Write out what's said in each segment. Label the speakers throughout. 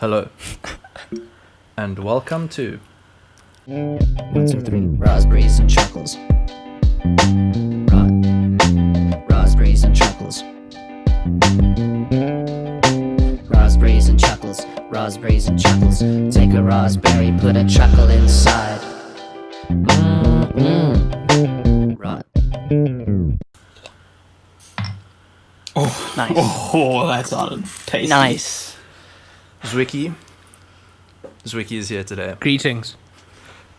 Speaker 1: Hello. And welcome to
Speaker 2: 1, 2, 3. Raspberries and Chuckles. Raspberries and Chuckles. Raspberries and Chuckles. Raspberries and Chuckles. Take a raspberry, put a chuckle inside. Right.
Speaker 3: Oh,
Speaker 4: Nice.
Speaker 3: Oh, that sounded tasty.
Speaker 4: Nice.
Speaker 1: Zwicky. Zwicky is here today.
Speaker 5: Greetings.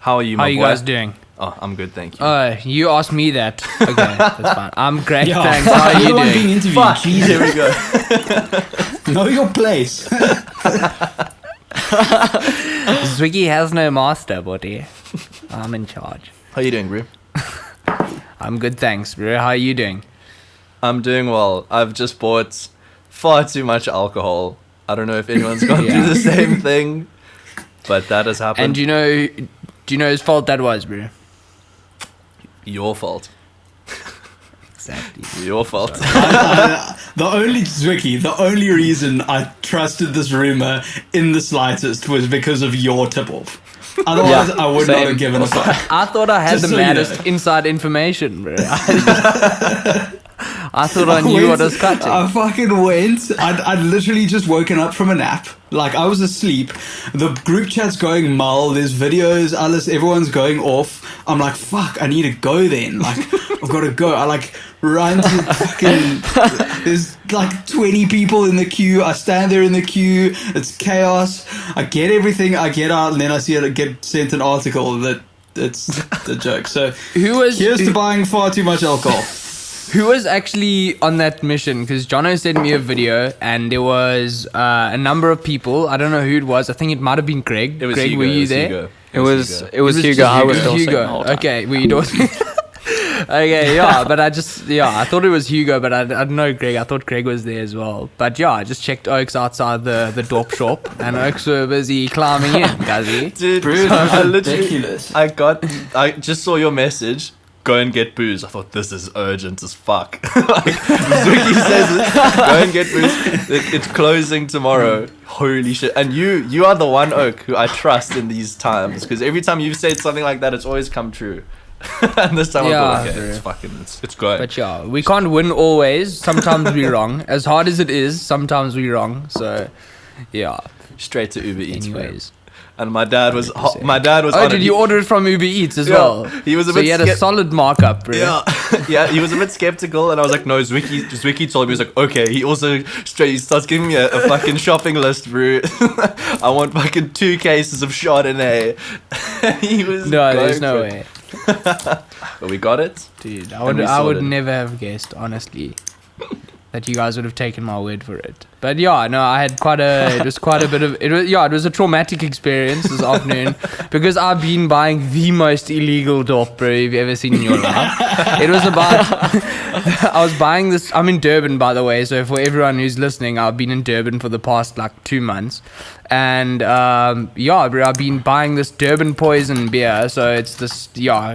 Speaker 1: How are you, my
Speaker 5: How are you
Speaker 1: boy?
Speaker 5: guys doing?
Speaker 1: Oh, I'm good, thank you.
Speaker 5: You asked me that. Okay, that's fine. I'm great,
Speaker 3: Yeah,
Speaker 5: thanks. How are you
Speaker 3: you're the one being
Speaker 5: doing?
Speaker 3: interviewed.
Speaker 1: Fuck,
Speaker 3: Jesus.
Speaker 1: here we go.
Speaker 3: Know your place.
Speaker 5: Zwicky has no master, buddy. I'm in charge.
Speaker 1: How you doing, bro?
Speaker 5: I'm good, thanks, bro. How are you doing?
Speaker 1: I'm doing well. I've just bought far too much alcohol. I don't know if anyone's gone
Speaker 5: Yeah.
Speaker 1: through the same thing, but that has happened.
Speaker 5: And do you know whose fault that was, bro?
Speaker 1: Your fault.
Speaker 5: Exactly.
Speaker 1: Your fault.
Speaker 3: The only reason I trusted this rumor in the slightest was because of your tip-off. Otherwise, I would not have given a fuck.
Speaker 5: I thought I had
Speaker 3: Just
Speaker 5: the
Speaker 3: so you
Speaker 5: maddest
Speaker 3: know.
Speaker 5: inside information, bro. I thought I knew what I was cutting.
Speaker 3: I fucking went. I'd literally just woken up from a nap. Like, I was asleep. The group chat's going mull. There's videos. Alice, everyone's going off. I'm like, fuck, I need to go then. Like, I've got to go. I, like, run to fucking... There's, like, 20 people in the queue. I stand there in the queue. It's chaos. I get everything. I get out, and then I see it get sent an article that it's the joke. So, here's to buying far too much alcohol.
Speaker 5: Who was actually on that mission? Because Jono sent me a video, and there was a number of people. I don't know who it was. I think it might have been Greg.
Speaker 1: It was
Speaker 5: Greg,
Speaker 1: Hugo.
Speaker 5: were you
Speaker 1: It was
Speaker 5: there?
Speaker 1: Hugo.
Speaker 4: It was
Speaker 5: Just
Speaker 4: Hugo. I was
Speaker 5: Hugo.
Speaker 4: Hugo. The whole
Speaker 5: Okay,
Speaker 4: time.
Speaker 5: were you doing? Okay, yeah, but I thought it was Hugo, but I don't know Greg. I thought Greg was there as well. But yeah, I just checked Oaks outside the dorp shop, and Oaks were busy climbing in, Guzzy.
Speaker 1: Dude,
Speaker 3: Bro,
Speaker 1: I literally...
Speaker 3: ridiculous.
Speaker 1: I just saw your message. Go and get booze. I thought this is urgent as fuck. Like, Zwicky says, go and get booze. It's closing tomorrow. Holy shit! And you are the one Oak who I trust in these times, because every time you've said something like that, it's always come true. And this time I thought, okay, it's going.
Speaker 5: But yeah, we can't win always. Sometimes we're wrong. As hard as it is, sometimes we're wrong. So, yeah.
Speaker 1: Straight to Uber Eats. bro.
Speaker 5: Anyways.
Speaker 1: And my dad was. Oh,
Speaker 5: Oh, did you order it from Uber Eats as well?
Speaker 1: He was a
Speaker 5: so
Speaker 1: bit
Speaker 5: he had a solid markup, bro.
Speaker 1: Yeah, yeah. He was a bit skeptical, and I was like, "No, Zwicky told me." He was like, "Okay." He also he starts giving me a fucking shopping list, bro. I want fucking 2 cases of Chardonnay. He was
Speaker 5: No,
Speaker 1: going
Speaker 5: there's no
Speaker 1: for it.
Speaker 5: way,
Speaker 1: But we got it,
Speaker 5: dude.
Speaker 1: And we
Speaker 5: I would
Speaker 1: sorted.
Speaker 5: never have guessed, honestly, that you guys would have taken my word for it. But yeah, no, I had it was quite a bit of it was a traumatic experience this afternoon, because I've been buying the most illegal dope, bro, you've ever seen in your life. It was about I was buying this. I'm in Durban, by the way, so for everyone who's listening, I've been in Durban for the past like 2 months. And yeah, bro, I've been buying this Durban Poison beer. So it's this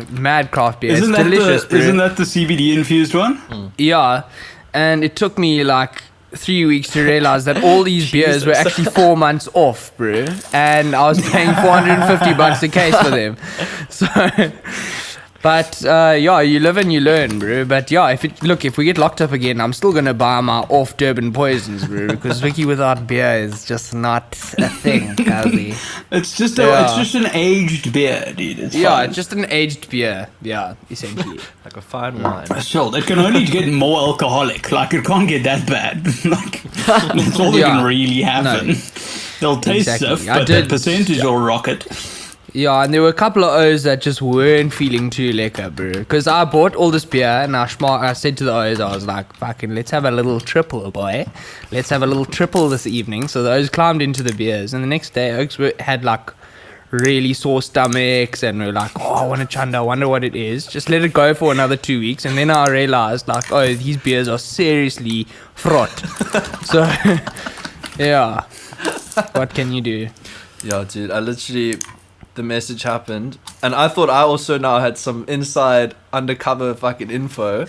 Speaker 5: mad craft beer. It's delicious, bro.
Speaker 3: Isn't that the CBD infused one?
Speaker 5: Yeah, and it took me like 3 weeks to realize that all these beers were actually 4 months off, bro, and I was paying $450 a case for them. So, but yeah, you live and you learn, bro. But yeah, if we get locked up again, I'm still gonna buy my off Durban Poisons, bro, because Zwicky without beer is just not a thing, Kazi.
Speaker 3: It's just an aged beer, dude. It's
Speaker 5: Yeah,
Speaker 3: fine.
Speaker 5: it's just an aged beer. Yeah, essentially.
Speaker 1: like a fine wine.
Speaker 3: Sure, it can only get more alcoholic. Like, it can't get that bad. Like, that's all that
Speaker 5: Yeah.
Speaker 3: can really happen. They'll taste
Speaker 5: Exactly.
Speaker 3: stiff,
Speaker 5: I
Speaker 3: but
Speaker 5: did-
Speaker 3: the percentage will rocket.
Speaker 5: Yeah, and there were a couple of O's that just weren't feeling too lekker, bro. Because I bought all this beer, and I said to the O's, I was like, fucking, let's have a little triple, boy. Let's have a little triple this evening. So the O's climbed into the beers, and the next day, Oaks had like really sore stomachs, and we were like, oh, I want a chanda, I wonder what it is. Just let it go for another 2 weeks, and then I realized, like, oh, these beers are seriously fraught. So, yeah. What can you do?
Speaker 1: Yeah, dude. I literally. The message happened, and I thought I also now had some inside undercover fucking info.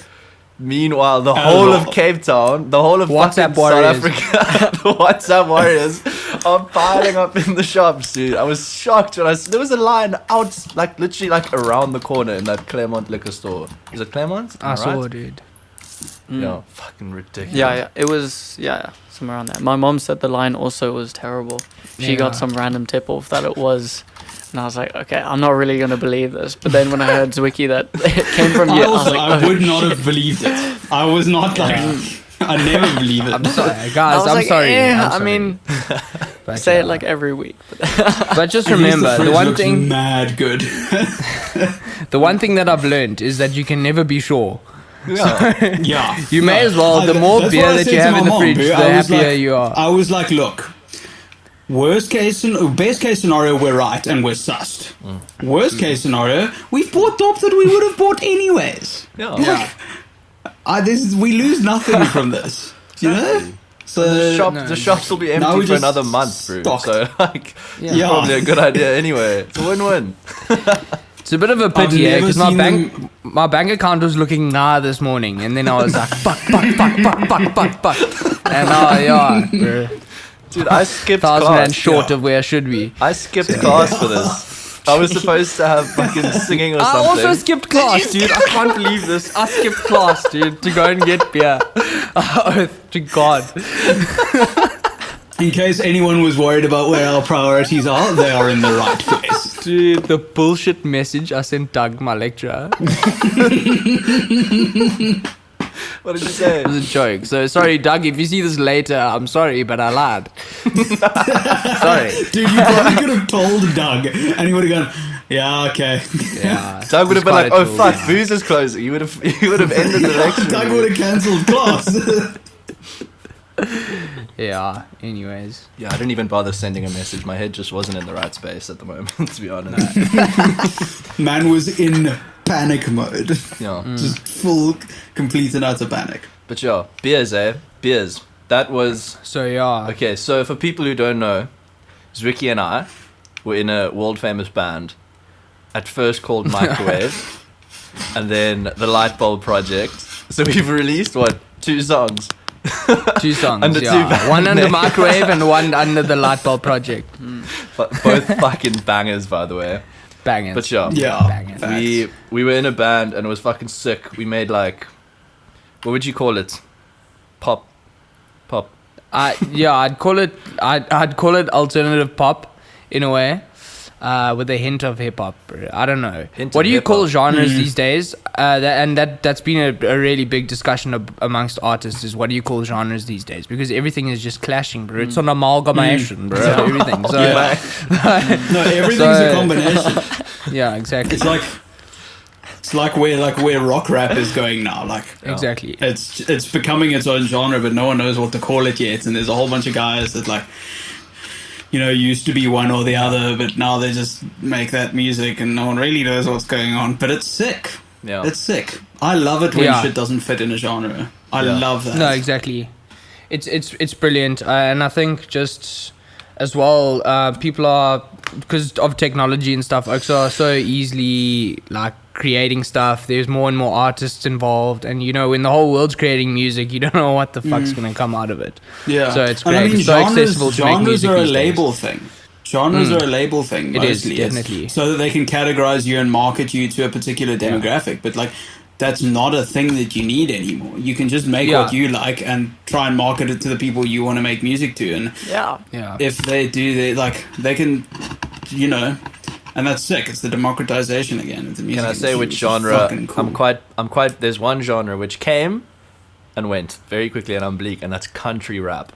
Speaker 1: Meanwhile, the whole of Cape Town, the whole of
Speaker 5: WhatsApp
Speaker 1: fucking South
Speaker 5: warriors.
Speaker 1: Africa, the WhatsApp warriors are piling up in the shops, dude. I was shocked when there was a line out, like literally like around the corner in that Claremont liquor store. Is it Claremont?
Speaker 5: I saw, dude.
Speaker 1: Yeah, fucking ridiculous.
Speaker 4: Yeah, it was somewhere around there. My mom said the line also was terrible. She got some random tip off that it was, and I was like, okay, I'm not really gonna believe this. But then when I heard Zwicky that it came from you, I was like,
Speaker 3: I would not have believed it. I was not like, I never believe it.
Speaker 5: I'm sorry,
Speaker 4: I
Speaker 5: guys.
Speaker 4: was
Speaker 5: I'm
Speaker 4: like,
Speaker 5: sorry.
Speaker 4: yeah,
Speaker 5: I'm sorry.
Speaker 4: I mean,
Speaker 5: But,
Speaker 4: say it like every week.
Speaker 5: But just
Speaker 3: At least
Speaker 5: remember, the
Speaker 3: fridge
Speaker 5: one
Speaker 3: looks
Speaker 5: thing,
Speaker 3: mad good.
Speaker 5: the one thing that I've learned is that you can never be sure.
Speaker 1: Yeah.
Speaker 3: Yeah.
Speaker 5: You may as well. The more
Speaker 3: That's
Speaker 5: beer
Speaker 3: what I
Speaker 5: that
Speaker 3: said
Speaker 5: you
Speaker 3: to
Speaker 5: have
Speaker 3: my
Speaker 5: in the
Speaker 3: mom,
Speaker 5: fridge,
Speaker 3: bro.
Speaker 5: the
Speaker 3: I was
Speaker 5: happier
Speaker 3: like-
Speaker 5: you are.
Speaker 3: I was like, look, best case scenario, we're right and we're sussed. Worst case scenario, we've bought dope that we would have bought anyways.
Speaker 1: Yeah.
Speaker 3: We lose nothing from this. You know? So
Speaker 1: The shops will be
Speaker 3: Now
Speaker 1: empty
Speaker 3: we
Speaker 1: for
Speaker 3: just
Speaker 1: another month, bro.
Speaker 3: stocked.
Speaker 1: So like, it's
Speaker 3: Yeah.
Speaker 1: probably a good idea anyway. It's a win-win.
Speaker 5: It's a bit of a
Speaker 3: I've
Speaker 5: pity, yeah,
Speaker 3: never
Speaker 5: because my
Speaker 3: seen
Speaker 5: bank my bank account was looking this morning, and then I was like, fuck, and now bro,
Speaker 1: Dude, I skipped
Speaker 5: 1,000
Speaker 1: class.
Speaker 5: rand short of where I should be.
Speaker 1: I skipped class for this. I was supposed to have fucking singing or
Speaker 5: I
Speaker 1: something.
Speaker 5: also skipped class, dude. I can't believe this. I skipped class, dude, to go and get beer. Oath to God.
Speaker 3: in case anyone was worried about where our priorities are, they are in the right place.
Speaker 5: Dude, the bullshit message I sent Doug, my lecturer.
Speaker 1: What did you say?
Speaker 5: It was a joke. So sorry, Doug, if you see this later, I'm sorry, but I lied. Sorry.
Speaker 3: Dude, you probably could have told Doug and he would have gone, yeah, okay.
Speaker 5: Yeah.
Speaker 1: Doug would have been
Speaker 5: It's
Speaker 1: like, "Oh
Speaker 5: quite a
Speaker 1: fuck, booze is closing." You would have ended the lecture.
Speaker 3: Doug would have cancelled class.
Speaker 5: Yeah. Anyways.
Speaker 1: Yeah, I didn't even bother sending a message. My head just wasn't in the right space at the moment, to be honest.
Speaker 3: Man was in panic mode.
Speaker 1: Yeah.
Speaker 3: Just full, complete and utter panic.
Speaker 1: But yeah, beers, eh? Beers. That was...
Speaker 5: So yeah.
Speaker 1: Okay, so for people who don't know, Zwicky and I were in a world-famous band, at first called Microwave, and then the Light Bulb Project. So we've released, 2 songs?
Speaker 5: 2 songs.
Speaker 1: Under two
Speaker 5: yeah.
Speaker 1: band
Speaker 5: One under
Speaker 1: names.
Speaker 5: Microwave and one under the Light Bulb Project.
Speaker 1: Both fucking bangers, by the way.
Speaker 5: Bangers.
Speaker 1: But yeah,
Speaker 5: Bangers.
Speaker 1: we were in a band and it was fucking sick. We made like, what would you call it? Pop.
Speaker 5: I'd call it alternative pop in a way, with a hint of hip hop. I don't know.
Speaker 1: Hint
Speaker 5: What
Speaker 1: of
Speaker 5: do you call
Speaker 1: hip-hop.
Speaker 5: genres these days? That's been a really big discussion amongst artists. Is what do you call genres these days? Because everything is just clashing, bro. It's an amalgamation, bro. of everything. So
Speaker 3: No, everything's
Speaker 5: So-
Speaker 3: a combination.
Speaker 5: yeah, exactly.
Speaker 3: It's like where rock rap is going now. Like
Speaker 5: Exactly.
Speaker 3: it's becoming its own genre, but no one knows what to call it yet. And there's a whole bunch of guys that like, used to be one or the other, but now they just make that music, and no one really knows what's going on. But it's sick.
Speaker 1: Yeah.
Speaker 3: It's sick. I love it when
Speaker 5: Yeah.
Speaker 3: shit doesn't fit in a genre. I
Speaker 1: Yeah.
Speaker 3: love that.
Speaker 5: No, exactly. It's brilliant, and I think just as well, people are, because of technology and stuff, folks are so easily like creating stuff. There's more and more artists involved, and when the whole world's creating music, you don't know what the fuck's gonna come out of it.
Speaker 3: Yeah.
Speaker 5: So it's
Speaker 3: And
Speaker 5: great. It's so accessible to make
Speaker 3: genres
Speaker 5: music
Speaker 3: are a
Speaker 5: these days.
Speaker 3: label thing. Genres are a label thing.
Speaker 5: It is,
Speaker 3: Mostly.
Speaker 5: definitely.
Speaker 3: So that they can categorize you and market you to a particular demographic. But like, that's not a thing that you need anymore. You can just make
Speaker 5: Yeah.
Speaker 3: what you like and try and market it to the people you want to make music to. And
Speaker 4: Yeah.
Speaker 5: Yeah.
Speaker 3: if they do, they can, and that's sick. It's the democratization again of the music.
Speaker 1: Can I say
Speaker 3: industry,
Speaker 1: which
Speaker 3: which is
Speaker 1: genre?
Speaker 3: fucking cool.
Speaker 1: I'm quite. There's one genre which came and went very quickly, and I'm bleak, and that's country rap.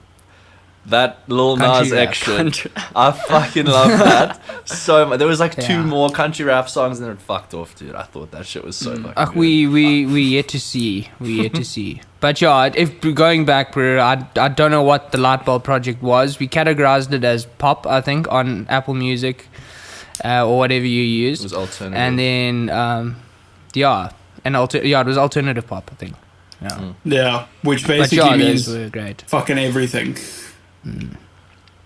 Speaker 1: That Lil
Speaker 5: Country
Speaker 1: Nas
Speaker 5: rap.
Speaker 1: X shit. I fucking love that so much. There was like 2
Speaker 5: Yeah.
Speaker 1: more country rap songs, and then it fucked off, dude. I thought that shit was so fucking good.
Speaker 5: We yet to see. We yet to see. But yeah, if we're going back, bro, I don't know what the Light Bulb Project was. We categorized it as pop, I think, on Apple Music, or whatever you use.
Speaker 1: It was alternative.
Speaker 5: And then it was alternative pop, I think. Yeah.
Speaker 3: Yeah, which
Speaker 5: But
Speaker 3: basically
Speaker 5: yeah,
Speaker 3: means
Speaker 5: those were great.
Speaker 3: fucking everything.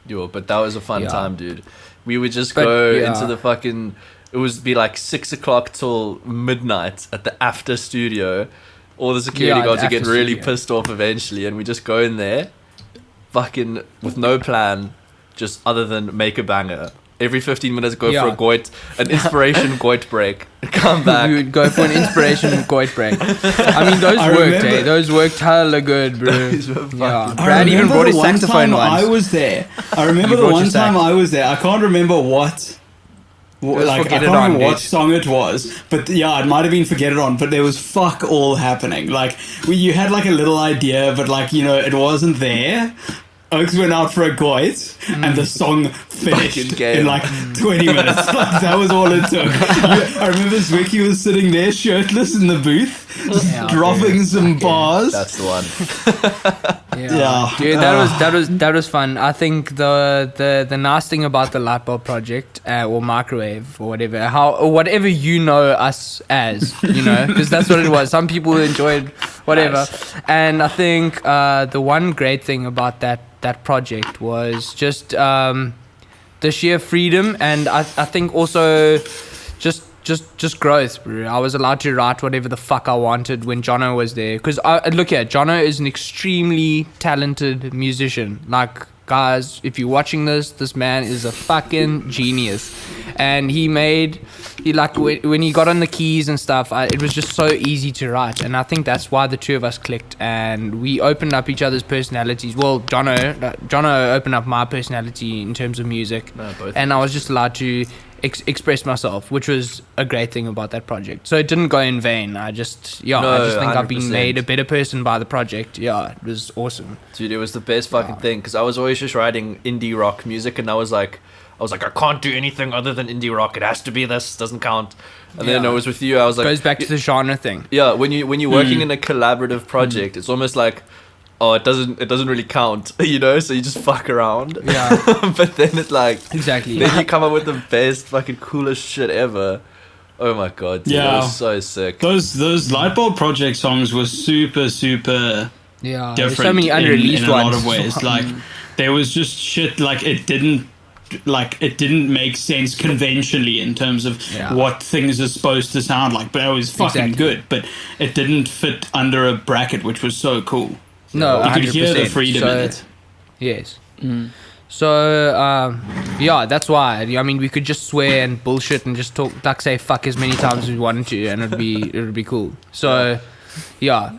Speaker 1: Yo, but that was a fun
Speaker 5: Yeah.
Speaker 1: time, dude. We would just
Speaker 5: But,
Speaker 1: go
Speaker 5: yeah.
Speaker 1: into the fucking. It would be like 6 o'clock till midnight at the after studio. All the security
Speaker 5: Yeah,
Speaker 1: guards
Speaker 5: the
Speaker 1: would get
Speaker 5: after
Speaker 1: really
Speaker 5: studio.
Speaker 1: pissed off eventually, and we just go in there, fucking with no plan, just other than make a banger. Every 15 minutes, go
Speaker 5: Yeah.
Speaker 1: for a goit, an inspiration goit break. Come back.
Speaker 5: We would go for an inspiration goit break. I mean, those
Speaker 3: I
Speaker 5: worked,
Speaker 3: remember-
Speaker 5: Those worked hella good, bro.
Speaker 1: Those were
Speaker 5: Yeah.
Speaker 1: fucking-
Speaker 5: Brad even
Speaker 3: remember
Speaker 5: brought
Speaker 3: the
Speaker 5: his
Speaker 3: one
Speaker 5: saxophone
Speaker 3: time
Speaker 5: once.
Speaker 3: I was there. I remember
Speaker 5: You
Speaker 3: the
Speaker 5: brought
Speaker 3: one
Speaker 5: your
Speaker 3: time
Speaker 5: sax.
Speaker 3: I was there. I can't remember what.
Speaker 5: was
Speaker 3: Like, I
Speaker 5: Forget
Speaker 3: can't
Speaker 5: It On,
Speaker 3: remember what
Speaker 5: dude.
Speaker 3: song it was, but yeah, it might have been Forget It On, but there was fuck all happening. Like, you had like a little idea, but like, you know, it wasn't there. Oaks went out for a goit, and the song finished
Speaker 1: Fucking game.
Speaker 3: in like 20 minutes. Like, that was all it took. I remember Zwicky was sitting there shirtless in the booth, just
Speaker 5: Yeah,
Speaker 3: dropping
Speaker 5: dude.
Speaker 3: some bars.
Speaker 1: That's the one.
Speaker 3: Yeah.
Speaker 5: Dude, that was fun. I think the nice thing about the Lightbulb project or microwave or whatever you know us as, you know, because that's what it was. Some people enjoyed whatever, and I think the one great thing about that project was just the sheer freedom, and I think also just growth, bro. I was allowed to write whatever the fuck I wanted when Jono was there. Because look here, Jono is an extremely talented musician. Like, guys, if you're watching this man is a fucking genius. And when he got on the keys and stuff, it was just so easy to write. And I think that's why the two of us clicked, and we opened up each other's personalities. Well, Jono opened up my personality in terms of music,
Speaker 1: No, both.
Speaker 5: and I was just allowed to express myself, which was a great thing about that project. So it didn't go in vain. I just think I've been
Speaker 1: 100%.
Speaker 5: made a better person by the project. Yeah, it was awesome.
Speaker 1: Dude, it was the best fucking thing, because I was always just writing indie rock music, and I was like, I can't do anything other than indie rock. It has to be this. Doesn't count. And then
Speaker 5: Yeah.
Speaker 1: I was with you. I was like,
Speaker 5: Goes back to the genre thing.
Speaker 1: yeah. When you're working in a collaborative project, it's almost like, oh, it doesn't really count, you know. So you just fuck around.
Speaker 5: Yeah.
Speaker 1: But then it's like,
Speaker 5: Exactly.
Speaker 1: then you come up with the best fucking coolest shit ever. Oh my god, dude,
Speaker 3: Yeah.
Speaker 1: it was so sick.
Speaker 3: Those Lightbulb project songs were super
Speaker 5: Yeah, there's
Speaker 3: different
Speaker 5: so many unreleased
Speaker 3: in a lot
Speaker 5: ones.
Speaker 3: of ways. Like, there was just shit like it didn't make sense conventionally in terms of
Speaker 5: Yeah.
Speaker 3: what things are supposed to sound like, but it was fucking
Speaker 5: Exactly.
Speaker 3: good. But it didn't fit under a bracket, which was so cool.
Speaker 5: No,
Speaker 3: You could
Speaker 5: 100%.
Speaker 3: hear the freedom in
Speaker 5: So-
Speaker 3: it.
Speaker 5: Yes. So, yeah, that's why. I mean, we could just swear and bullshit and just say fuck as many times as we wanted to, and it'd be cool. So, yeah.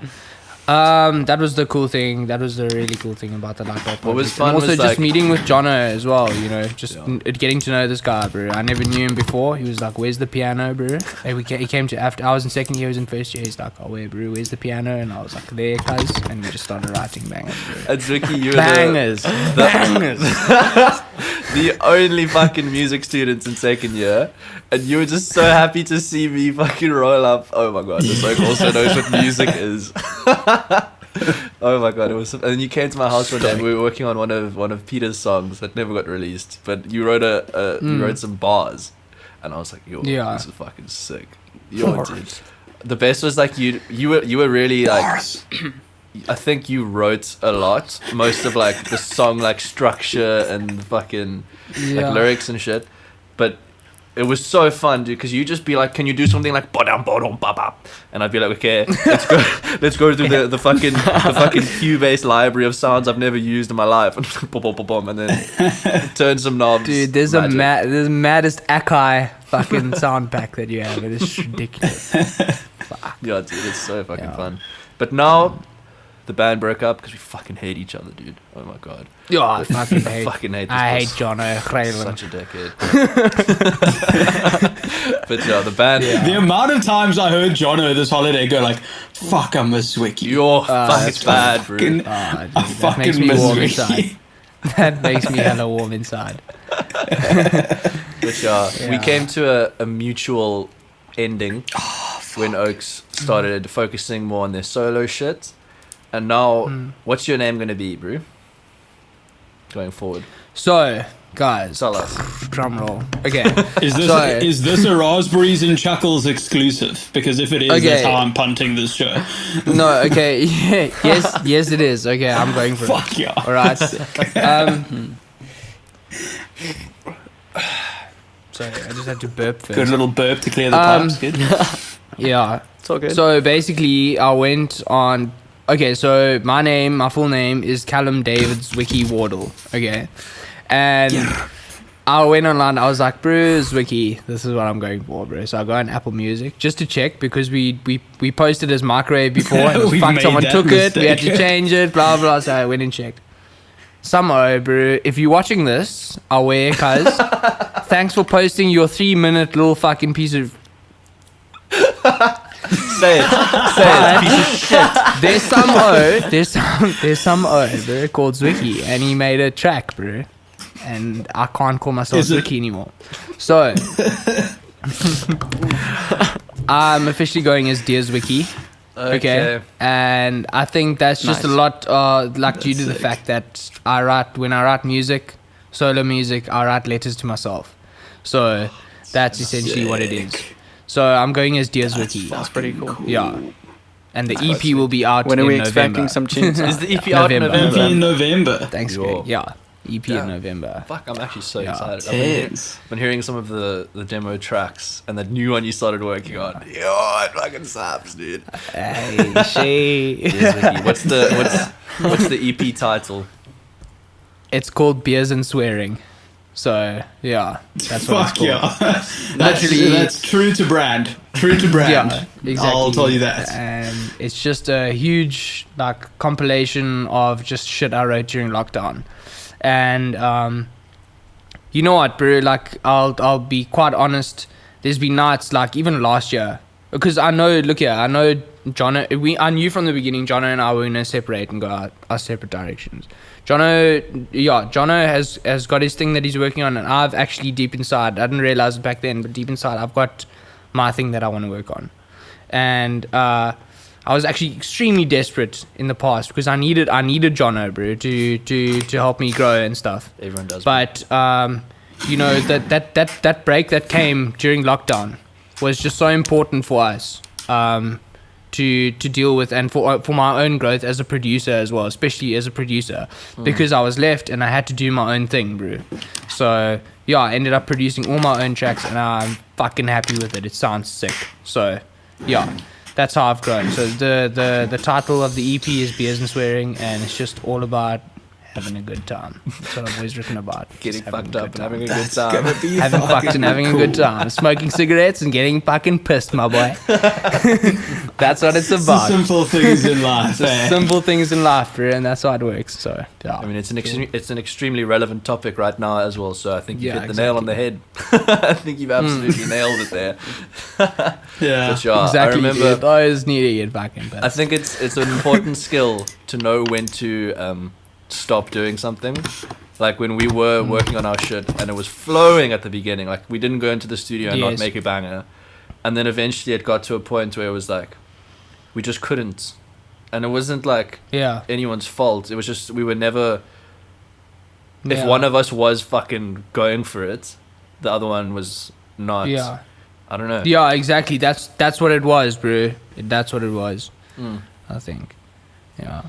Speaker 5: That was the cool thing. That was the really cool thing about the Lightbulb project.
Speaker 1: What was fun
Speaker 5: and also
Speaker 1: was,
Speaker 5: just
Speaker 1: like-
Speaker 5: meeting with Jono as well, you know, just getting to know this guy, bro. I never knew him before. He was like, "Where's the piano, bro?" And he came to, after I was in second year, he was in first year. He's like, "Oh, where's the piano?" And I was like, "There, cuz." And we just started writing bangers, bro.
Speaker 1: And Zwicky, you were
Speaker 5: Bangers.
Speaker 1: the only fucking music students in second year, and you were just so happy to see me fucking roll up. Oh my god, this like also knows what music is. Oh my god, it was. And then you came to my house one day, and we were working on one of Peter's songs that never got released, but you wrote you wrote some bars, and I was like, yo,
Speaker 5: Yeah.
Speaker 1: this is fucking sick. Yo, dude. The best was like you were really like.
Speaker 3: Bars.
Speaker 1: I think you wrote a lot, most of like the song like structure and the fucking
Speaker 5: Yeah.
Speaker 1: like lyrics and shit. But it was so fun, dude, because you just be like, "Can you do something like ba-dum, ba-dum, ba-ba?" And I'd be like, "Okay, let's go through the fucking Cubase library of sounds I've never used in my life," and boom, boom, boom, boom, and then turn some knobs.
Speaker 5: Dude, there's
Speaker 1: Magic.
Speaker 5: there's maddest Akai fucking sound pack that you have. It is ridiculous.
Speaker 1: Yeah, dude, it's so fucking
Speaker 5: Yeah.
Speaker 1: fun. But now the band broke up because we fucking hate each other, dude. Oh my god.
Speaker 5: Yeah, I fucking hate.
Speaker 1: Fucking hate this
Speaker 5: I hate
Speaker 1: person.
Speaker 5: Jono Grayling.
Speaker 1: Such a dickhead. But yeah, the band.
Speaker 3: The amount of times I heard Jono this holiday go like, "Fuck, I miss Zwicky."
Speaker 1: You're fucking
Speaker 5: that's
Speaker 1: bad, bro.
Speaker 3: Fucking-
Speaker 5: Ah, dude,
Speaker 3: I
Speaker 5: that makes
Speaker 3: fucking
Speaker 5: me
Speaker 3: miss
Speaker 5: warm
Speaker 3: Zwicky.
Speaker 5: inside. That makes me hella warm inside.
Speaker 1: But yeah, we
Speaker 5: Yeah.
Speaker 1: came to a mutual ending when Oaks started focusing more on their solo shit. And now, what's your name going to be, bro? Going forward.
Speaker 5: So, guys,
Speaker 1: Tell us.
Speaker 5: drum roll. Okay.
Speaker 3: Is this
Speaker 5: So-
Speaker 3: is this a Raspberries and Chuckles exclusive? Because if it is,
Speaker 5: Okay.
Speaker 3: that's how I'm punting this show.
Speaker 5: No, okay. Yes, it is. Okay, I'm going for it.
Speaker 3: Fuck yeah.
Speaker 5: All right. Sorry, I just had to burp first.
Speaker 3: Good little burp to clear the
Speaker 5: Um,
Speaker 3: pipes. Good.
Speaker 5: Yeah.
Speaker 4: It's all good.
Speaker 5: So basically, I went on. Okay, so my full name is Callum David Zwicky Wardle. Okay, And I went online. I was like, bro, Zwicky, this is what I'm going for, bro. So I go on Apple Music just to check because we posted as microwave before and it was
Speaker 3: We
Speaker 5: fucked.
Speaker 3: made
Speaker 5: Someone
Speaker 3: that
Speaker 5: took it. We had to
Speaker 3: mistake.
Speaker 5: change it. Blah blah. So I went and checked. Samo, bro, if you're watching this, aware, cuz, thanks for posting your 3-minute little fucking piece of.
Speaker 1: Say it, piece of shit.
Speaker 5: There's some O, bro, called Zwicky, and he made a track, bro, and I can't call myself
Speaker 3: Is it-
Speaker 5: Zwicky anymore. So I'm officially going as Dear Zwicky. Okay. And I think that's just a
Speaker 4: Nice.
Speaker 5: lot, like due to the
Speaker 3: sick.
Speaker 5: fact that when I write music, solo music, I write letters to myself. So that's essentially what it is. So I'm going as Dear Zwicky.
Speaker 4: That's pretty cool.
Speaker 5: Yeah. And the EP will be out
Speaker 4: When are
Speaker 5: in
Speaker 4: we
Speaker 5: November.
Speaker 4: expecting some tunes?
Speaker 1: Is the EP out in
Speaker 5: November.
Speaker 1: November?
Speaker 3: in November.
Speaker 5: Thanks,
Speaker 1: Yo.
Speaker 5: Greg. Yeah. EP
Speaker 1: Yeah.
Speaker 5: in November.
Speaker 1: Fuck, I'm actually so
Speaker 5: Yeah.
Speaker 1: excited.
Speaker 3: Yes.
Speaker 1: Been hearing some of the demo tracks and the new one you started working on. Yo, it fucking slaps, dude.
Speaker 5: Hey, she.
Speaker 1: Yes, Vicky. What's the EP title?
Speaker 5: It's called Beers and Swearing. So, yeah. That's what
Speaker 3: Fuck
Speaker 5: it's called.
Speaker 3: yeah.
Speaker 5: Literally-
Speaker 3: that's true to brand. True to brand.
Speaker 5: Yeah, exactly.
Speaker 3: I'll tell you that.
Speaker 5: And it's just a huge like compilation of just shit I wrote during lockdown. And you know what, bro? Like I'll be quite honest. There's been nights like even last year because I know Jono. I knew from the beginning Jono and I were gonna separate and go our separate directions. Jono has got his thing that he's working on, and I've actually deep inside. I didn't realize it back then, but deep inside I've got my thing that I want to work on. And I was actually extremely desperate in the past because I needed Jono, bro, to help me grow and stuff.
Speaker 1: Everyone does.
Speaker 5: But you know that break that came during lockdown was just so important for us to deal with, and for my own growth as a producer as well, especially as a producer, because I was left and I had to do my own thing, bro. So yeah, I ended up producing all my own tracks and I'm fucking happy with it. It sounds sick. So yeah, that's how I've grown. So the title of the EP is Beers and Swearing, and it's just all about having a good time. That's what I've always written about.
Speaker 1: Getting
Speaker 5: Just having
Speaker 1: fucked
Speaker 5: a
Speaker 1: up
Speaker 5: good
Speaker 1: and having a
Speaker 5: time.
Speaker 1: good time.
Speaker 3: Gonna be
Speaker 5: Having fucked and having a good
Speaker 3: cool.
Speaker 5: time. Smoking cigarettes and getting fucking pissed, my boy. That's what it's
Speaker 3: It's the
Speaker 5: about.
Speaker 3: simple things in life. Eh?
Speaker 5: Simple things in life, bro, and that's how it works. So yeah.
Speaker 1: I mean, it's an extremely relevant topic right now as well. So I think you
Speaker 5: Yeah,
Speaker 1: hit the nail on the head. I think you've absolutely nailed it there.
Speaker 3: Yeah.
Speaker 1: But yeah,
Speaker 5: Exactly.
Speaker 1: I remember.
Speaker 5: Dude. I always need to get fucking pissed.
Speaker 1: I think it's an important skill to know when to stop doing something. Like when we were working on our shit and it was flowing at the beginning, like we didn't go into the studio and not
Speaker 5: Yes.
Speaker 1: make a banger, and then eventually it got to a point where it was like we just couldn't, and it wasn't like
Speaker 5: Yeah.
Speaker 1: anyone's fault. It was just we were never. If
Speaker 5: Yeah.
Speaker 1: one of us was fucking going for it, the other one was not.
Speaker 5: Yeah.
Speaker 1: I don't know.
Speaker 5: Yeah, exactly. That's what it was, bro. That's what it was.
Speaker 1: Mm.
Speaker 5: I think. Yeah.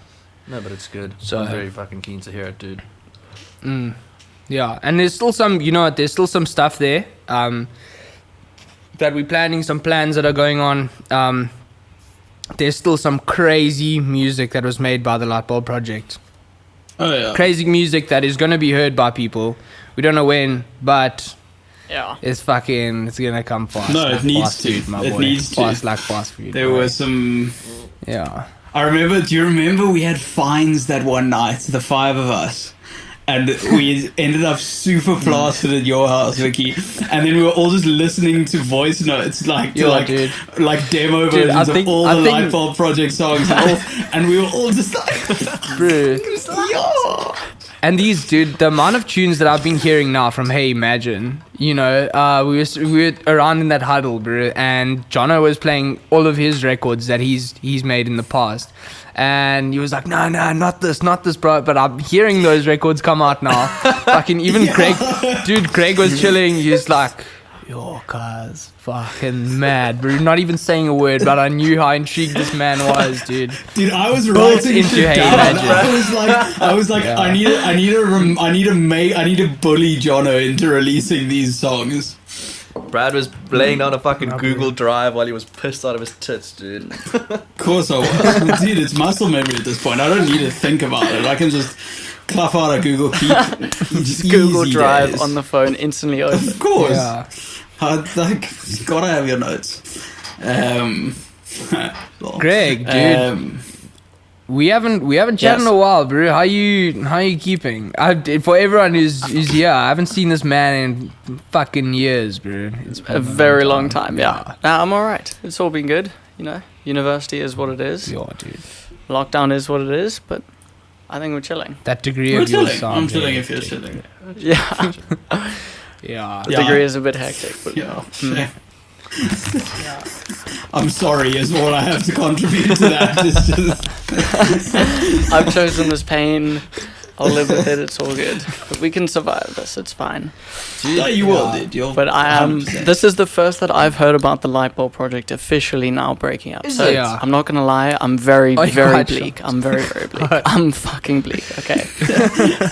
Speaker 1: No, but it's good.
Speaker 5: So-
Speaker 1: So I'm very fucking keen to hear it, dude.
Speaker 5: Mm. Yeah, and there's still some, you know what, there's still some stuff there that we're planning, some plans that are going on. There's still some crazy music that was made by the Lightbulb Project.
Speaker 3: Oh yeah.
Speaker 5: Crazy music that is going to be heard by people. We don't know when, but
Speaker 4: Yeah.
Speaker 5: it's gonna come fast.
Speaker 3: No, it
Speaker 5: like
Speaker 3: needs
Speaker 5: fast
Speaker 3: to.
Speaker 5: food, my
Speaker 3: It
Speaker 5: boy.
Speaker 3: needs to.
Speaker 5: Fast like fast food.
Speaker 3: There
Speaker 5: bro.
Speaker 3: was some.
Speaker 5: Yeah.
Speaker 3: I remember. Do you remember we had fines that one night, the 5 of us, and we ended up super plastered at your house, Vicky, and then we were all just listening to voice notes, like to
Speaker 5: Yeah, dude.
Speaker 3: like demo
Speaker 5: Dude,
Speaker 3: versions
Speaker 5: I think-
Speaker 3: of all
Speaker 5: I
Speaker 3: the
Speaker 5: think-
Speaker 3: Lightbulb Project songs, and we were all just like,
Speaker 5: Bro.
Speaker 3: yo.
Speaker 5: And these, dude, the amount of tunes that I've been hearing now from Hey Imagine, you know, we were around in that huddle, bro, and Jono was playing all of his records that he's made in the past, and he was like, no, not this, bro. But I'm hearing those records come out now. Fucking even Greg was chilling. He's like, yo, cuz, fucking mad, bro. Not even saying a word, but I knew how intrigued this man was, dude.
Speaker 3: Dude, I was
Speaker 5: Built
Speaker 3: writing
Speaker 5: into
Speaker 3: shit
Speaker 5: Hey
Speaker 3: down.
Speaker 5: Imagine.
Speaker 3: I was like,
Speaker 5: Yeah.
Speaker 3: I need to bully Jono into releasing these songs.
Speaker 1: Brad was laying down a fucking Google Drive while he was pissed out of his tits, dude.
Speaker 3: Of course I was. Dude, it's muscle memory at this point. I don't need to think about it. I can just Clap out a Google Keep.
Speaker 4: Just Google
Speaker 3: Easy
Speaker 4: Drive
Speaker 3: days.
Speaker 4: on the phone, instantly open.
Speaker 3: Of course.
Speaker 5: Yeah.
Speaker 3: Like, you gotta have your notes. Well,
Speaker 5: Greg, dude. We haven't chatted in
Speaker 4: Yes.
Speaker 5: a while, bro. How you keeping? For everyone who's here, I haven't seen this man in fucking years, bro. It's been
Speaker 4: A very long time, yeah. Nah, I'm alright. It's all been good, you know. University is what it is.
Speaker 5: Yeah, dude.
Speaker 4: Lockdown is what it is, but I think we're chilling.
Speaker 5: That degree
Speaker 3: we're
Speaker 5: of yours
Speaker 3: chilling.
Speaker 5: sounds
Speaker 3: I'm chilling
Speaker 5: very
Speaker 3: if you're
Speaker 5: hectic.
Speaker 3: chilling.
Speaker 4: Yeah,
Speaker 5: Yeah.
Speaker 3: Yeah.
Speaker 4: degree is a bit hectic, but
Speaker 3: Yeah. I'm sorry is all I have to contribute to that. It's just,
Speaker 4: I've chosen this pain. I'll live with it. It's all good. But we can survive this. It's fine.
Speaker 3: no, you will, dude. You'll
Speaker 4: But I am.
Speaker 3: 100%.
Speaker 4: This is the first that I've heard about the light bulb project officially now breaking up. So
Speaker 5: it? Yeah.
Speaker 4: I'm not gonna lie. I'm very,
Speaker 5: Oh, you're
Speaker 4: very
Speaker 5: quite
Speaker 4: bleak.
Speaker 5: shocked.
Speaker 4: I'm very, very bleak. I'm fucking bleak. Okay.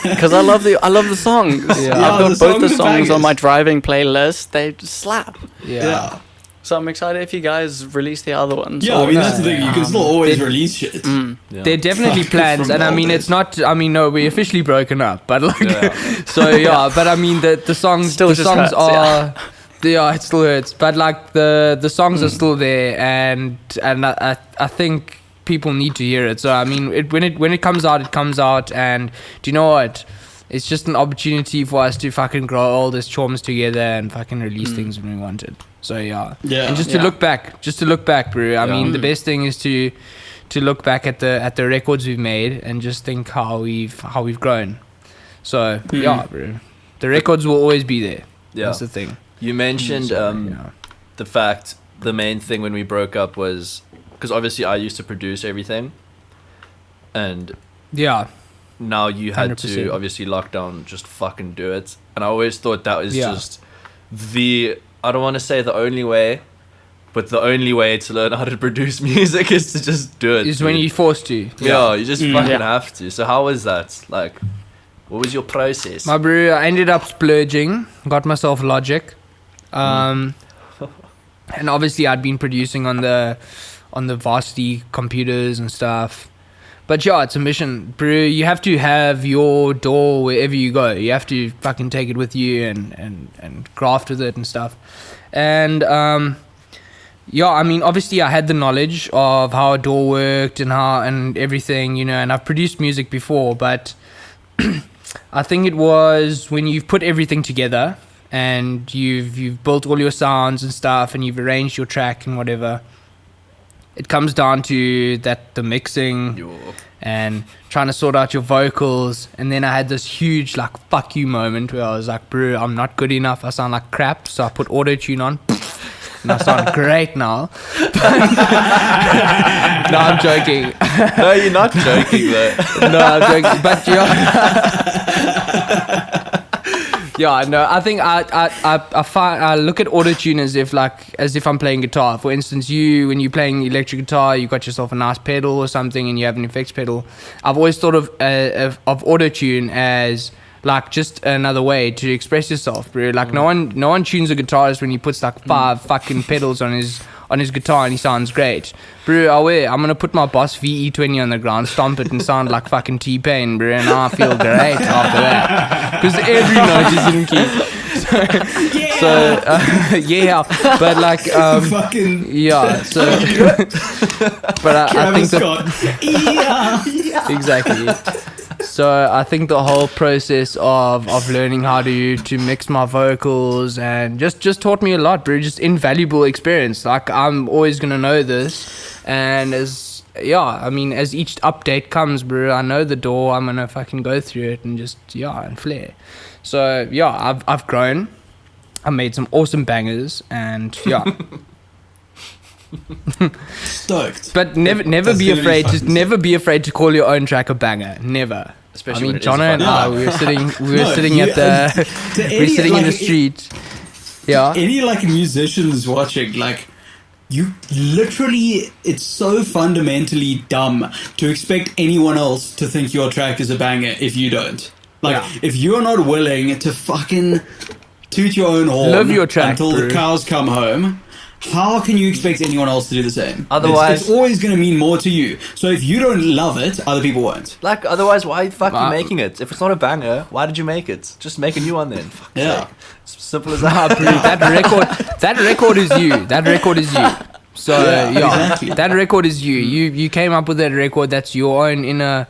Speaker 4: Because I love the songs.
Speaker 5: Yeah.
Speaker 4: I've
Speaker 3: Yeah,
Speaker 4: got
Speaker 3: the
Speaker 4: both the
Speaker 3: songs are
Speaker 4: songs on
Speaker 3: bangers.
Speaker 4: my driving playlist. They just slap.
Speaker 5: Yeah.
Speaker 4: So I'm excited if you guys release the other ones.
Speaker 3: Yeah, I mean, that's the thing. You can
Speaker 4: Um,
Speaker 3: still always
Speaker 5: they-
Speaker 3: release shit.
Speaker 1: Yeah.
Speaker 5: There are definitely
Speaker 3: Fuck,
Speaker 5: plans,
Speaker 3: from
Speaker 5: and I
Speaker 3: old
Speaker 5: mean,
Speaker 3: days.
Speaker 5: it's not. I mean, no, we officially broken up, but like,
Speaker 1: Yeah.
Speaker 5: so yeah. But I mean, the songs,
Speaker 4: Still
Speaker 5: the
Speaker 4: just
Speaker 5: songs
Speaker 4: hurts,
Speaker 5: are, yeah, it still hurts. But like the songs are still there, and I think people need to hear it. So I mean, when it comes out, it comes out, and do you know what? It's just an opportunity for us to fucking grow old as chums together and fucking release things when we wanted. So yeah,
Speaker 3: Yeah.
Speaker 5: and just
Speaker 4: Yeah.
Speaker 5: to look back, bro. I
Speaker 1: Yeah.
Speaker 5: mean, the best thing is to look back at the records we've made and just think how we've grown. So yeah, bro, the records will always be there.
Speaker 1: Yeah.
Speaker 5: That's the thing.
Speaker 1: You mentioned
Speaker 5: Yeah.
Speaker 1: the main thing when we broke up was because obviously I used to produce everything, and
Speaker 5: Yeah.
Speaker 1: now you had
Speaker 5: 100%.
Speaker 1: to obviously lockdown just fucking do it. And I always thought that was
Speaker 5: Yeah.
Speaker 1: just I don't want to say the only way, but the only way to learn how to produce music is to just do it.
Speaker 5: Is when
Speaker 1: dude.
Speaker 5: you're forced to.
Speaker 1: Yeah, you just fucking
Speaker 4: Yeah.
Speaker 1: have to. So how was that? Like, what was your process?
Speaker 5: My bro, I ended up splurging, got myself Logic, and obviously I'd been producing on the varsity computers and stuff. But yeah, it's a mission, bro. You have to have your DAW wherever you go. You have to fucking take it with you and graft with it and stuff. And yeah, I mean, obviously I had the knowledge of how a DAW worked and everything, you know. And I've produced music before, but I think it was when you've put everything together and you've built all your sounds and stuff and you've arranged your track and whatever. It comes down to the mixing and trying to sort out your vocals. And then I had this huge like fuck you moment where I was like, bro, I'm not good enough. I sound like crap. So I put auto-tune on. And I sound great now. No, I'm joking.
Speaker 1: No, you're not joking though.
Speaker 5: No, I'm joking. But yeah, no, I think I look at autotune as if I'm playing guitar. For instance, when you're playing electric guitar, you got yourself a nice pedal or something, and you have an effects pedal. I've always thought of autotune as like just another way to express yourself, bro. Like no one tunes a guitarist when he puts like 5 fucking pedals on his guitar and he sounds great, bro. I'm gonna put my Boss VE20 on the ground, stomp it, and sound like fucking T-Pain, bro, and I feel great after that because every note is in key. Yeah, but like
Speaker 3: Fucking
Speaker 5: yeah, so but I think
Speaker 3: Travis Scott. Yeah.
Speaker 5: exactly. So I think the whole process of learning how to mix my vocals and just taught me a lot, bro. Just invaluable experience. Like I'm always gonna know this, and as each update comes, bro, I know the door. I'm gonna fucking go through it and and flare. So yeah, I've grown. I made some awesome bangers, and yeah.
Speaker 3: Stoked.
Speaker 5: But never
Speaker 3: That's
Speaker 5: be
Speaker 3: gonna be
Speaker 5: afraid.
Speaker 3: fun
Speaker 5: Just
Speaker 3: to
Speaker 5: never be afraid to call your own track a banger. Never.
Speaker 1: Especially
Speaker 5: I
Speaker 1: when
Speaker 5: mean,
Speaker 1: it is a
Speaker 5: Jono and
Speaker 1: fun
Speaker 5: I,
Speaker 3: one.
Speaker 5: we were
Speaker 3: No,
Speaker 5: sitting
Speaker 3: you-
Speaker 5: at the,
Speaker 3: to
Speaker 5: we were
Speaker 3: any,
Speaker 5: sitting in the
Speaker 3: like,
Speaker 5: street. Yeah.
Speaker 3: Any like musicians watching, like you literally, it's so fundamentally dumb to expect anyone else to think your track is a banger if you don't. Like
Speaker 5: Yeah.
Speaker 3: if you're not willing to fucking toot your own horn
Speaker 5: Live your track,
Speaker 3: until
Speaker 5: bro.
Speaker 3: the cows come home, how can you expect anyone else to do the same?
Speaker 1: Otherwise-
Speaker 3: it's always going to mean more to you. So if you don't love it, other people won't.
Speaker 1: Like, otherwise, why the fuck are
Speaker 5: Wow.
Speaker 1: you making it? If it's not a banger, why did you make it? Just make a new one then. Fuck's
Speaker 3: Yeah.
Speaker 1: sake. It's simple as
Speaker 5: Ah,
Speaker 1: that.
Speaker 5: bro, that record is you. That record is you. So
Speaker 3: Yeah,
Speaker 5: yeah,
Speaker 3: exactly.
Speaker 5: that record is you. You came up with that record. That's your own inner.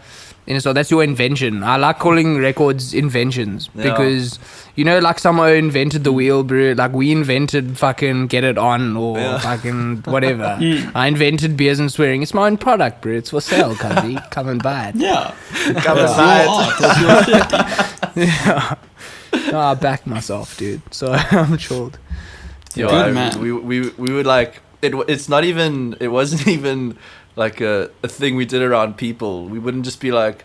Speaker 5: So that's your invention. I like calling records inventions
Speaker 1: Yeah.
Speaker 5: because like someone invented the wheel, bro. Like we invented fucking Get It On or
Speaker 1: Yeah.
Speaker 5: fucking whatever. I invented beers and swearing. It's my own product, bro. It's for sale, cuzzy. Come and buy it.
Speaker 3: Yeah.
Speaker 1: Come
Speaker 3: It's
Speaker 1: aside.
Speaker 3: your art. It's your shit.
Speaker 5: Yeah. No, I back myself, dude. So I'm chilled.
Speaker 1: Yo,
Speaker 3: Good man.
Speaker 1: We would like it. It's not even. It wasn't even like a thing we did around people. We wouldn't just be like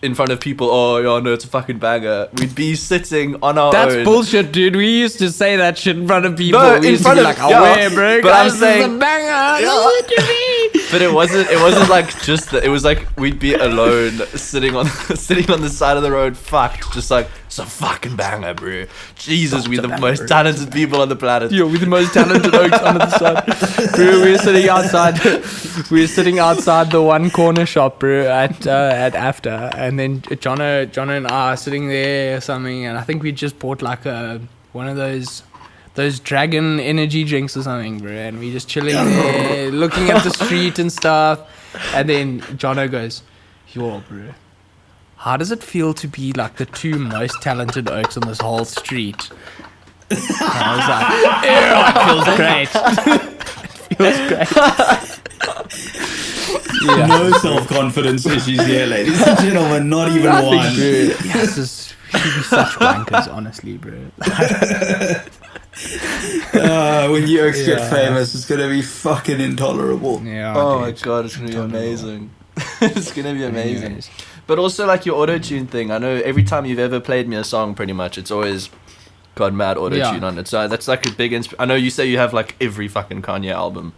Speaker 1: in front of people. Oh, yeah, no, it's a fucking banger. We'd be sitting on our
Speaker 5: That's
Speaker 1: own.
Speaker 5: bullshit, dude. We used to say that shit in front of people.
Speaker 1: No,
Speaker 5: we
Speaker 1: in
Speaker 5: used
Speaker 1: front
Speaker 5: to be
Speaker 1: of-
Speaker 5: like, oh,
Speaker 1: yeah,
Speaker 5: yeah, bro.
Speaker 1: but I'm
Speaker 5: guys, this is
Speaker 1: saying-
Speaker 5: a banger.
Speaker 1: Yeah.
Speaker 5: Listen to me.
Speaker 1: But it wasn't like just that. It was like we'd be alone, sitting on the side of the road, fucked, just like it's a fucking banger, bro. Jesus, we're the most talented people on the planet.
Speaker 5: Yo, we're the most talented oaks under the sun. Bro, we were sitting outside. We were sitting outside the one corner shop, bro, at After, and then Jono and I are sitting there or something, and I think we just bought like one of those dragon energy drinks or something, bro, and we just chilling there, looking at the street and stuff, and then Jono goes, "Yo, bro, how does it feel to be like the two most talented oaks on this whole street?" And I was like, "Ew, it feels great." Yeah.
Speaker 3: No self-confidence issues here, ladies and gentlemen. Not even
Speaker 5: Nothing,
Speaker 3: one.
Speaker 5: bro. Yes, we should be such wankers, honestly, bro.
Speaker 3: When you get
Speaker 5: Yeah.
Speaker 3: famous, it's gonna be fucking intolerable.
Speaker 5: Yeah.
Speaker 1: Oh my
Speaker 5: dude.
Speaker 1: god, it's gonna be
Speaker 5: Intolerable.
Speaker 1: amazing. It's gonna be amazing.
Speaker 5: Anyways.
Speaker 1: But also like your auto tune thing. I know every time you've ever played me a song, pretty much it's always got mad auto tune
Speaker 5: Yeah.
Speaker 1: on it. So that's like a big. I know you say you have like every fucking Kanye album,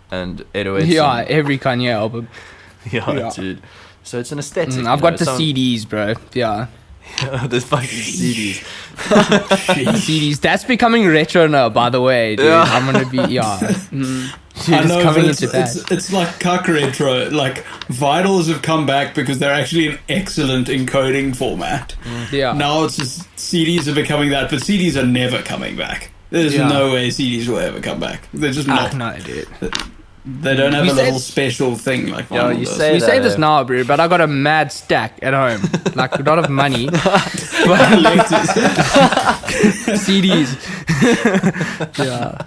Speaker 1: and 808s.
Speaker 5: Yeah,
Speaker 1: and-
Speaker 5: every Kanye album.
Speaker 1: yeah,
Speaker 5: yeah.
Speaker 1: dude. So it's an aesthetic. you
Speaker 5: I've
Speaker 1: know,
Speaker 5: got the
Speaker 1: some-
Speaker 5: CDs, bro. Yeah.
Speaker 1: There's fucking CDs.
Speaker 5: CDs. That's becoming retro now, by the way, dude.
Speaker 1: Yeah.
Speaker 5: I'm gonna be Dude,
Speaker 3: I
Speaker 5: it's
Speaker 3: know,
Speaker 5: coming
Speaker 3: but
Speaker 5: into that.
Speaker 3: it's like cuck retro. Like vinyls have come back because they're actually an excellent encoding format.
Speaker 5: Yeah.
Speaker 3: Now it's just CDs are becoming that, but CDs are never coming back. There's
Speaker 5: Yeah.
Speaker 3: no way CDs will ever come back. They're just not.
Speaker 5: No, dude.
Speaker 3: They don't have
Speaker 5: We
Speaker 3: a
Speaker 5: say-
Speaker 3: little special thing like
Speaker 1: Yeah,
Speaker 3: vinyl
Speaker 1: you
Speaker 3: does.
Speaker 1: say
Speaker 5: We say this
Speaker 1: that,
Speaker 5: now, bro, but I got a mad stack at home. Like a lot of money.
Speaker 3: Collectors.
Speaker 5: CDs. Yeah.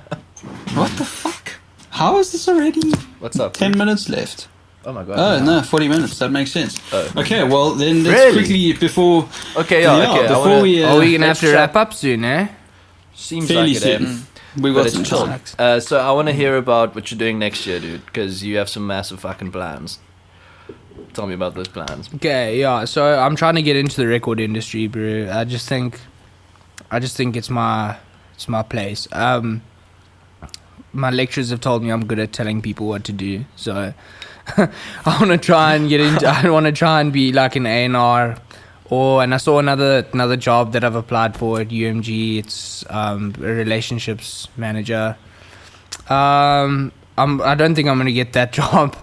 Speaker 3: What the fuck? How is this already
Speaker 1: What's up?
Speaker 3: 10 minutes left?
Speaker 1: Oh my god.
Speaker 3: Oh, no, 40 minutes. That makes sense.
Speaker 1: Oh.
Speaker 3: Okay, well, then let's
Speaker 1: Really?
Speaker 3: quickly, before...
Speaker 1: Okay, yeah, okay. I
Speaker 3: before
Speaker 1: wanna-
Speaker 3: we...
Speaker 5: Are we gonna have
Speaker 1: let's
Speaker 5: to
Speaker 1: chat-
Speaker 5: wrap up soon, eh?
Speaker 1: Seems
Speaker 3: fairly
Speaker 1: like it.
Speaker 3: soon. We've
Speaker 1: But
Speaker 3: got
Speaker 1: it's
Speaker 3: some
Speaker 1: chill.
Speaker 3: time.
Speaker 1: So I want to hear about what you're doing next year, dude, because you have some massive fucking plans. Tell me about those plans.
Speaker 5: Okay, yeah. So I'm trying to get into the record industry, bro. I just think it's my place. My lecturers have told me I'm good at telling people what to do, so I want to try and get into. I want to try and be like an A&R, and I saw another job that I've applied for at UMG. It's a relationships manager. I don't think I'm gonna get that job.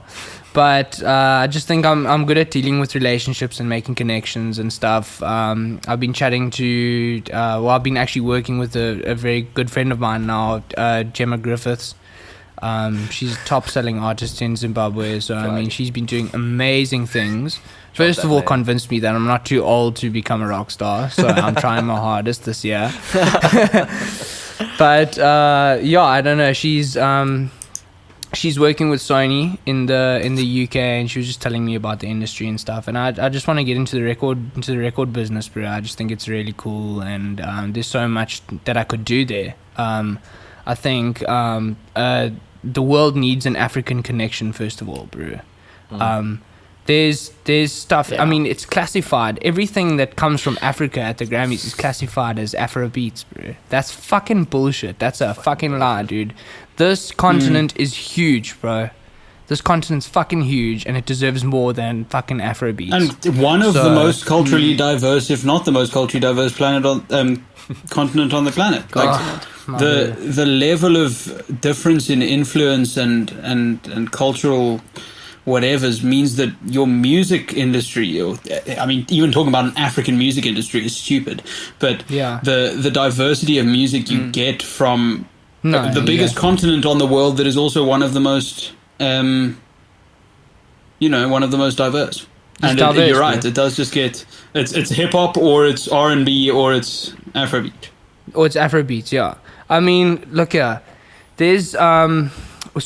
Speaker 5: But I just think I'm good at dealing with relationships and making connections and stuff. I've been chatting to, I've been actually working with a very good friend of mine now, Gemma Griffiths. She's a top-selling artist in Zimbabwe, so I mean, she's been doing amazing things. First
Speaker 1: that
Speaker 5: of all,
Speaker 1: name.
Speaker 5: convinced me that I'm not too old to become a rock star, so I'm trying my hardest this year. But yeah, I don't know. She's working with Sony in the UK, and she was just telling me about the industry and stuff. And I just want to get into the record business, bro. I just think it's really cool, and there's so much that I could do there. I think the world needs an African connection, first of all, bro. There's stuff.
Speaker 4: Yeah.
Speaker 5: I mean, it's classified. Everything that comes from Africa at the Grammys is classified as Afrobeats, bro. That's fucking bullshit. That's a fucking lie, dude. This continent is huge, bro. this continent's fucking huge and it deserves more than fucking Afrobeats.
Speaker 3: And one of the most culturally diverse, if not the most culturally diverse planet on continent on the planet. Like the level of difference in influence and cultural whatevers means that your music industry, or I mean, even talking about an African music industry is stupid. But the diversity of music you get from the biggest continent on the world that is also one of the most, one of the most diverse. And
Speaker 5: diverse,
Speaker 3: you're right. It does just get it's hip hop or it's R&B or it's Afrobeat.
Speaker 5: Or it's Afrobeats, yeah. I mean, look here. There's so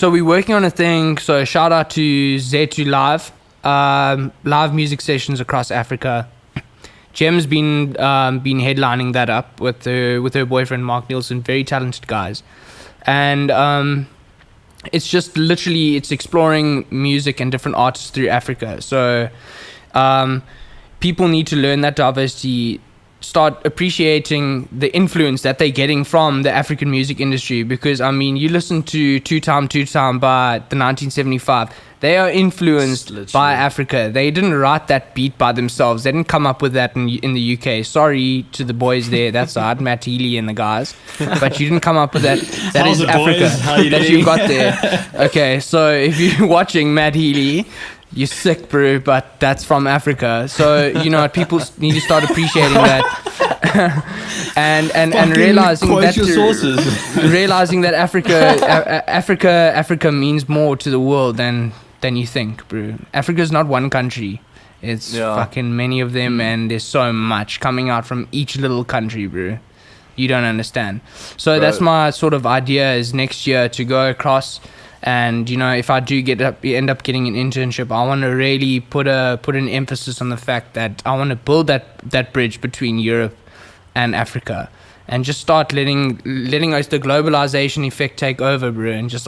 Speaker 5: we're working on a thing. So shout out to Zetu Live, live music sessions across Africa. Jem's been headlining that up with her boyfriend Mark Nielsen. Very talented guys, and it's just literally it's exploring music and different artists through Africa. So people need to learn that diversity, start appreciating the influence that they're getting from the African music industry, because I mean, you listen to Two Time by the 1975, they are influenced by Africa. They didn't write that beat by themselves. They didn't come up with that in the UK. Sorry to the boys there, that's side, Matt Healy and the guys, but you didn't come up with that. That is Africa that you got there. Okay, so if you're watching Matt Healy, you're sick, bro, but that's from Africa. So, people need to start appreciating that. and realizing that Africa means more to the world than you think, bro. Africa's not one country. It's fucking many of them, and there's so much coming out from each little country, bro. You don't understand. So that's my sort of idea, is next year to go across. And if I do end up getting an internship, I want to really put an emphasis on the fact that I want to build that bridge between Europe and Africa, and just start letting us the globalization effect take over, bro, and just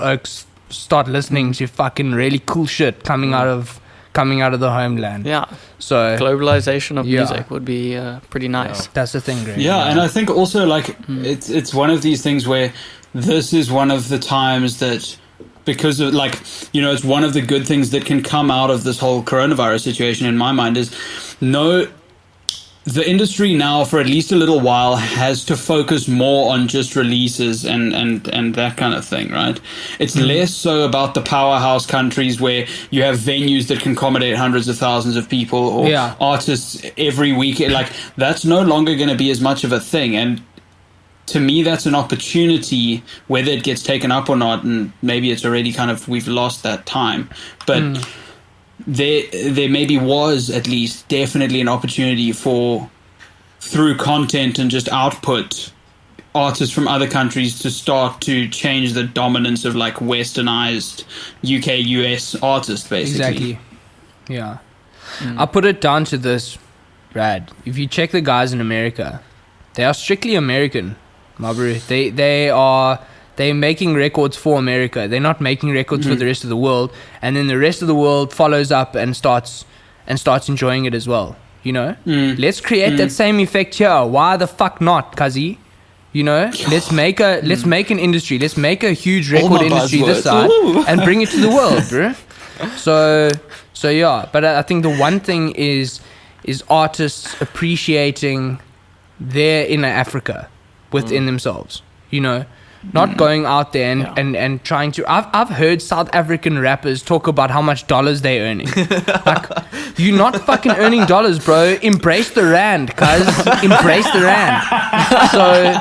Speaker 5: start listening to fucking really cool shit coming out of the homeland. Yeah. So
Speaker 4: globalization of music would be pretty nice.
Speaker 5: That's the thing, Greg.
Speaker 3: Yeah, and I think also like it's one of these things where this is one of the times that, because of it's one of the good things that can come out of this whole coronavirus situation in my mind is the industry now for at least a little while has to focus more on just releases and that kind of thing, right? It's less so about the powerhouse countries where you have venues that can accommodate hundreds of thousands of people or artists every week. Like, that's no longer going to be as much of a thing. And to me, that's an opportunity, whether it gets taken up or not, and maybe it's already we've lost that time. But there maybe was at least definitely an opportunity for, through content and just output, artists from other countries to start to change the dominance of westernized UK, US artists, basically.
Speaker 5: Exactly. Yeah. I'll put it down to this, Brad. If you check the guys in America, they are strictly American. My bro, they're making records for America. They're not making records for the rest of the world, and then the rest of the world follows up and starts enjoying it as well. Let's create that same effect here. Why the fuck not, cuzzy? Let's make an industry. Let's make a huge record industry this side and bring it to the world, bro. So yeah. But I think the one thing is artists appreciating their inner Africa within themselves, not going out there and trying to. I've heard South African rappers talk about how much dollars they're earning. You're not fucking earning dollars, bro. Embrace the rand, cuz. Embrace the rand. So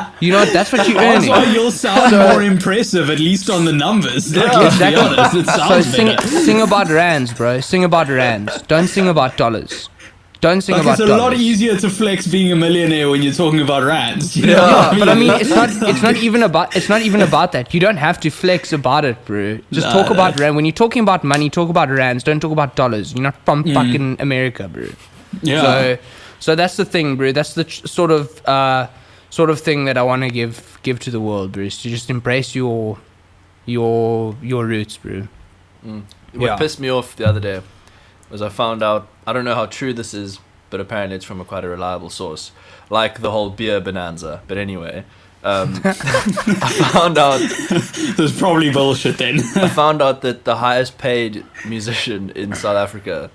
Speaker 5: that's what you're earning.
Speaker 3: Also, you'll sound more impressive, at least on the numbers. Let's be honest, it sounds better.
Speaker 5: Sing about rands, bro. Sing about rands. Don't sing about dollars. Don't sing about
Speaker 3: it's a
Speaker 5: dollars.
Speaker 3: lot easier to flex being a millionaire when you're talking about rands.
Speaker 5: But I mean, it's not even about that. You don't have to flex about it, bro. Just talk about rand. When you're talking about money, talk about rands. Don't talk about dollars. You're not from fucking America, bro. Yeah. So that's the thing, bro. That's the sort of thing that I want to give to the world, bro. Is to just embrace your roots, bro.
Speaker 1: What pissed me off the other day was I found out, I don't know how true this is, but but apparently it's from quite a reliable source, like the whole beer bonanza. But anyway, I found out
Speaker 3: There's probably bullshit then.
Speaker 1: I found out that the highest paid musician in South Africa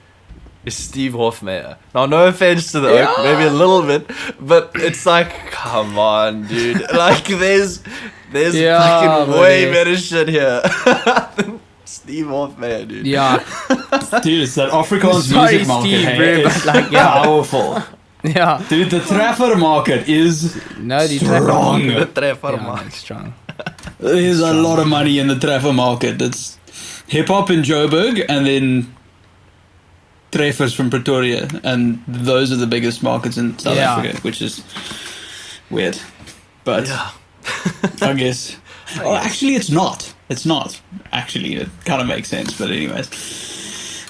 Speaker 1: is Steve Hofmeyer. Now, no offense to the Oak, maybe a little bit, but it's like, come on, dude. Like, there's fucking way
Speaker 5: buddy.
Speaker 1: better shit here than Steve Hofmeyer, dude.
Speaker 5: Yeah,
Speaker 3: Dude, it's that Afrikaans
Speaker 5: Sorry,
Speaker 3: music market.
Speaker 5: Steve,
Speaker 3: Hey,
Speaker 5: bro,
Speaker 3: it's
Speaker 5: but like, yeah.
Speaker 3: powerful.
Speaker 5: yeah.
Speaker 3: Dude, the trapper market is
Speaker 5: No, the
Speaker 3: strong.
Speaker 1: The treffer,
Speaker 5: Yeah,
Speaker 1: man.
Speaker 5: it's strong.
Speaker 3: There's a lot of money in the trapper market. It's hip hop in Joburg and then treffers from Pretoria, and those are the biggest markets in South
Speaker 5: Yeah.
Speaker 3: Africa, which is weird. But
Speaker 1: Yeah.
Speaker 3: I guess. Well, actually, it's not. It's not. Actually, it kind of makes sense. But anyways,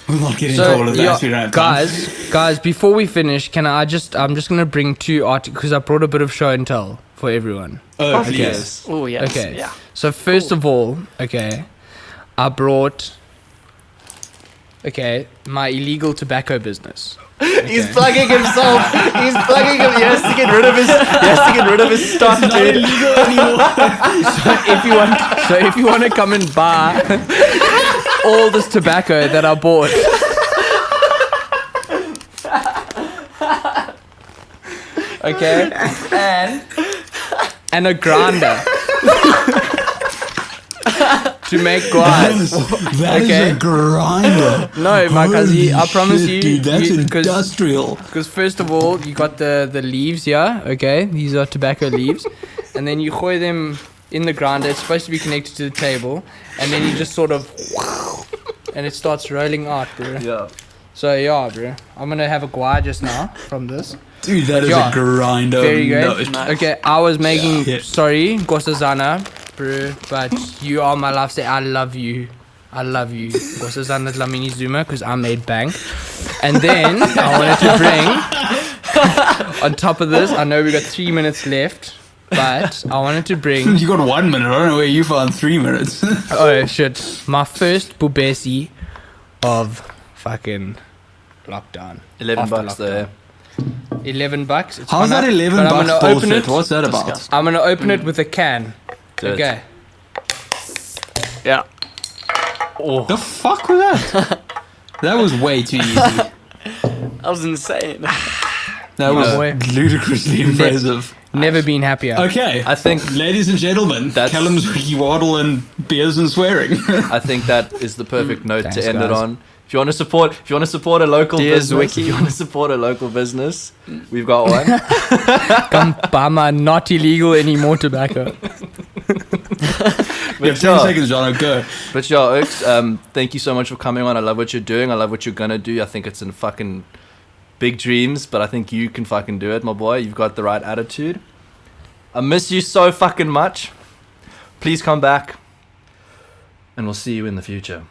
Speaker 3: we'll not get into all of that. We don't have time.
Speaker 5: guys, before we finish, I'm just gonna bring 2 articles because I brought a bit of show and tell for everyone.
Speaker 3: Oh,
Speaker 1: Okay.
Speaker 3: please.
Speaker 4: Oh yes.
Speaker 5: Okay.
Speaker 4: Yeah.
Speaker 5: So first of all, I brought my illegal tobacco business.
Speaker 1: He's plugging himself. He has to get rid of his stock, dude.
Speaker 5: If you want to come and buy all this tobacco that I bought. Okay, and a grinder to make guas.
Speaker 3: That is
Speaker 5: Okay.
Speaker 3: a grinder.
Speaker 5: No, my cousin, I
Speaker 3: Holy
Speaker 5: promise
Speaker 3: shit,
Speaker 5: you,
Speaker 3: dude, that's
Speaker 5: because
Speaker 3: industrial.
Speaker 5: first of all, you got the leaves here. Okay, these are tobacco leaves, and then you gooi them in the grinder. It's supposed to be connected to the table, and then you just sort of, and it starts rolling out, bro.
Speaker 1: Yeah.
Speaker 5: So yeah, bro, I'm gonna have a guai just now from this.
Speaker 3: Dude, that is
Speaker 5: Yeah.
Speaker 3: a grinder.
Speaker 5: Very good.
Speaker 3: No,
Speaker 4: Nice.
Speaker 5: Okay, I was making,
Speaker 3: Yeah.
Speaker 5: sorry, Gosazana, bro, but you are my love. Say, I love you. I love you. Gosazana Dlamini Zuma, because I made bank. And then I wanted to bring, on top of this, I know we got 3 minutes left, but I wanted to bring,
Speaker 3: You got 1 minute. I don't know where you found 3 minutes.
Speaker 5: oh shit, my first bubesi of fucking lockdown.
Speaker 1: $11
Speaker 5: After
Speaker 1: there.
Speaker 5: $11. It's
Speaker 3: How's
Speaker 5: gone
Speaker 3: that
Speaker 5: up,
Speaker 3: 11
Speaker 5: but I'm
Speaker 3: bucks
Speaker 5: gonna open
Speaker 3: bullshit?
Speaker 5: it.
Speaker 3: What's that about?
Speaker 4: Disgusting.
Speaker 5: I'm gonna open it with a can.
Speaker 1: Do it.
Speaker 5: Okay.
Speaker 4: Yeah.
Speaker 3: The fuck was that? That was way too easy.
Speaker 4: That was insane.
Speaker 3: That was
Speaker 5: boy.
Speaker 3: ludicrously impressive.
Speaker 5: Never been happier.
Speaker 3: Okay,
Speaker 1: I think
Speaker 3: ladies and gentlemen,
Speaker 1: That's-
Speaker 3: Callum's wiki waddle and beers and swearing.
Speaker 1: I think that is the perfect note
Speaker 5: Thanks,
Speaker 1: to end it
Speaker 5: guys.
Speaker 1: on. If you want to support a local
Speaker 4: Dear
Speaker 1: business,
Speaker 4: Zwicky.
Speaker 1: if you want to support a local business, we've got one.
Speaker 5: Come buy my not illegal anymore tobacco.
Speaker 3: You have 10 seconds, Jono, go.
Speaker 1: But yeah, Oaks, thank you so much for coming on. I love what you're doing. I love what you're gonna do. I think it's in fucking big dreams, but I think you can fucking do it, my boy. You've got the right attitude. I miss you so fucking much. Please come back, and we'll see you in the future.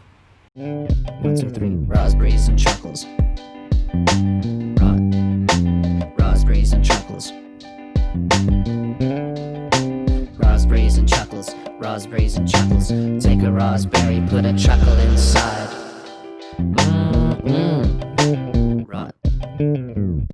Speaker 2: 1, 2, 3. Raspberries and Chuckles. Raspberries and Chuckles. Raspberries and Chuckles. Raspberries and Chuckles. Take a raspberry, put a chuckle inside.